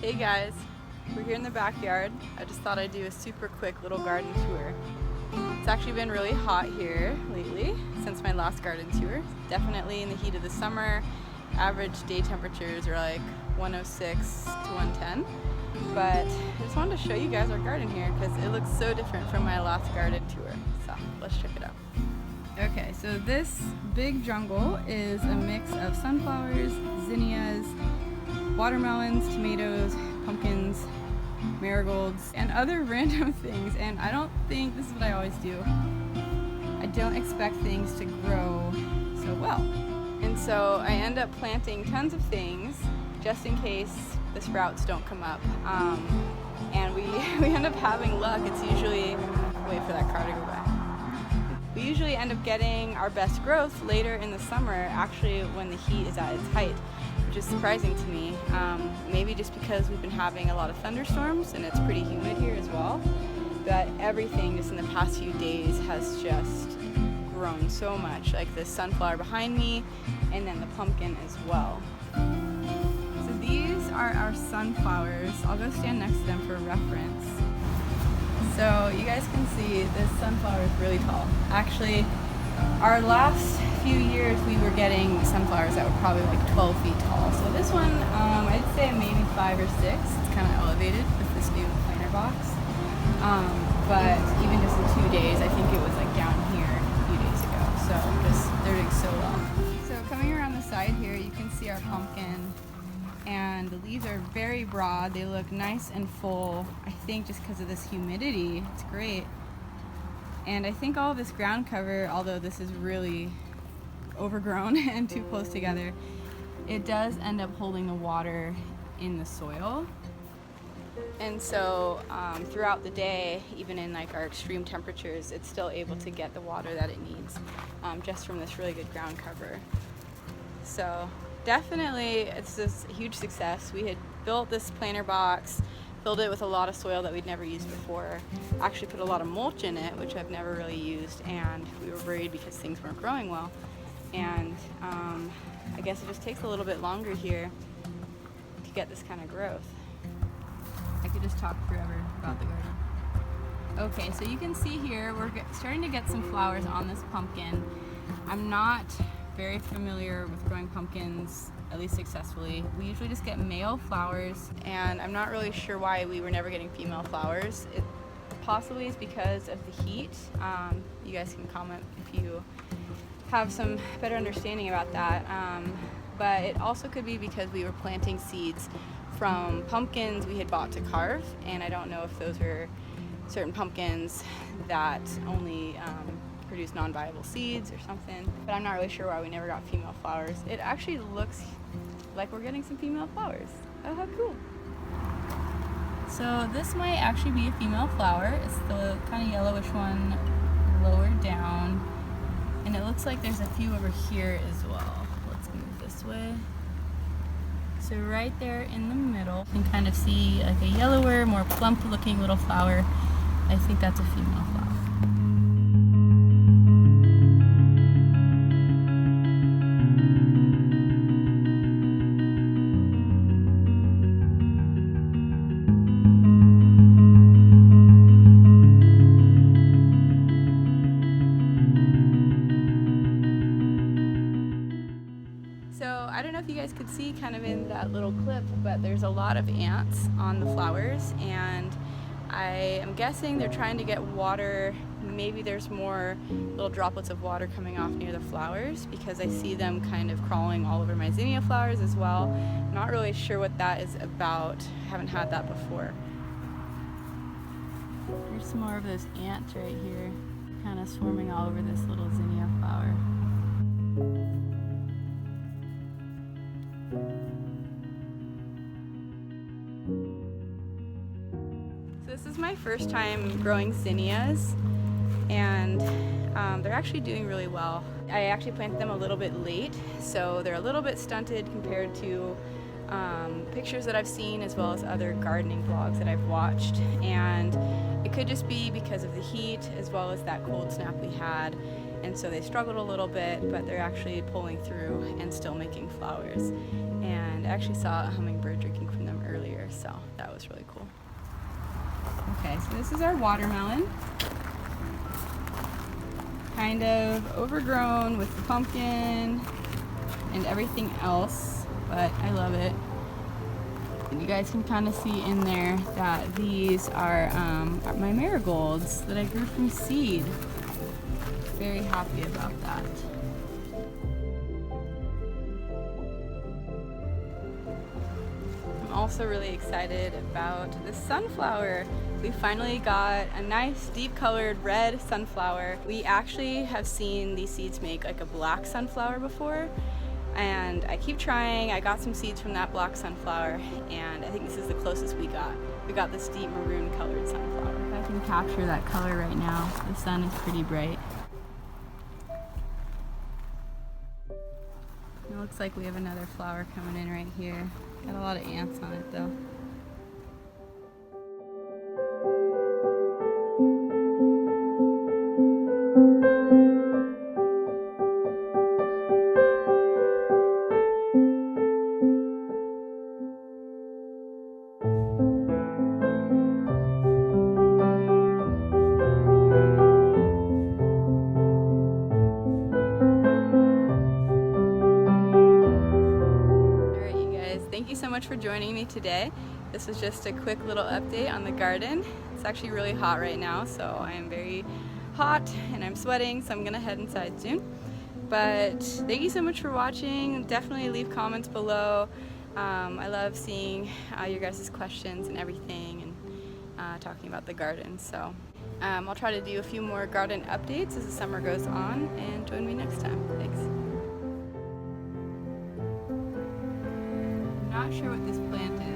Hey guys, we're here in the backyard. I just thought I'd do a super quick little garden tour. It's actually been really hot here lately since my last garden tour. Definitely in the heat of the summer, average day temperatures are like 106 to 110. But I just wanted to show you guys our garden here because it looks so different from my last garden tour. So let's check it out. Okay, so this big jungle is a mix of sunflowers, zinnias, watermelons, tomatoes, pumpkins, marigolds, and other random things. And I don't think this is what I always do. I don't expect things to grow so well. And so I end up planting tons of things just in case the sprouts don't come up. And we end up having luck. It's usually, wait for that car to go by. We usually end up getting our best growth later in the summer, actually when the heat is at its height, which is surprising to me. Maybe just because we've been having a lot of thunderstorms and it's pretty humid here as well. But everything just in the past few days has just grown so much, like the sunflower behind me and then the pumpkin as well. So these are our sunflowers. I'll go stand next to them for reference. So you guys can see this sunflower is really tall. Actually, our last few years we were getting sunflowers that were probably like 12 feet tall. So this one, I'd say maybe 5 or 6. It's kind of elevated with this new planter box. But even just in 2 days, I think it was like down here a few days ago. So they're doing so well. So coming around the side here, you can see our pumpkin. And the leaves are very broad. They look nice and full. I think just because of this humidity, it's great. And I think all of this ground cover, although this is really overgrown and too close together, it does end up holding the water in the soil. And so throughout the day, even in like our extreme temperatures, it's still able to get the water that it needs just from this really good ground cover. So definitely it's this huge success. We had built this planter box, filled it with a lot of soil that we'd never used before, actually put a lot of mulch in it, which I've never really used, and we were worried because things weren't growing well. And I guess it just takes a little bit longer here to get this kind of growth. I could just talk forever about the garden. Okay, so you can see here we're starting to get some flowers on this pumpkin. I'm not very familiar with growing pumpkins, at least successfully. We usually just get male flowers, and I'm not really sure why we were never getting female flowers. It possibly is because of the heat. You guys can comment if you have some better understanding about that. But it also could be because we were planting seeds from pumpkins we had bought to carve, and I don't know if those are certain pumpkins that only produce non-viable seeds or something, but I'm not really sure why we never got female flowers. It actually looks like we're getting some female flowers. Oh, how cool. So this might actually be a female flower. It's the kind of yellowish one lower down, and it looks like there's a few over here as well. Let's move this way. So right there in the middle, you can kind of see like a yellower, more plump looking little flower. I think that's a female flower. So I don't know if you guys could see kind of in that little clip, but there's a lot of ants on the flowers, and I am guessing they're trying to get water. Maybe there's more little droplets of water coming off near the flowers because I see them kind of crawling all over my zinnia flowers as well. I'm not really sure what that is about. I haven't had that before. There's some more of those ants right here, kind of swarming all over this little zinnia flower. This is my first time growing zinnias, and they're actually doing really well. I actually planted them a little bit late, so they're a little bit stunted compared to pictures that I've seen as well as other gardening vlogs that I've watched, and it could just be because of the heat as well as that cold snap we had, and so they struggled a little bit, but they're actually pulling through and still making flowers. And I actually saw a hummingbird drinking from them earlier, so that was really cool. Okay, so this is our watermelon. Kind of overgrown with the pumpkin and everything else, but I love it. And you guys can kind of see in there that these are my marigolds that I grew from seed. Very happy about that. I'm also really excited about the sunflower. We finally got a nice deep colored red sunflower. We actually have seen these seeds make like a black sunflower before, and I keep trying. I got some seeds from that black sunflower, and I think this is the closest we got. We got this deep maroon colored sunflower. If I can capture that color right now, the sun is pretty bright. It looks like we have another flower coming in right here. Got a lot of ants on it though. Thank you so much for joining me today. This was just a quick little update on the garden. It's actually really hot right now, so I am very hot and I'm sweating, so I'm gonna head inside soon. But thank you so much for watching. Definitely leave comments below. I love seeing your guys' questions and everything, and talking about the garden. So I'll try to do a few more garden updates as the summer goes on, and join me next time. Thanks. Not sure what this plant is.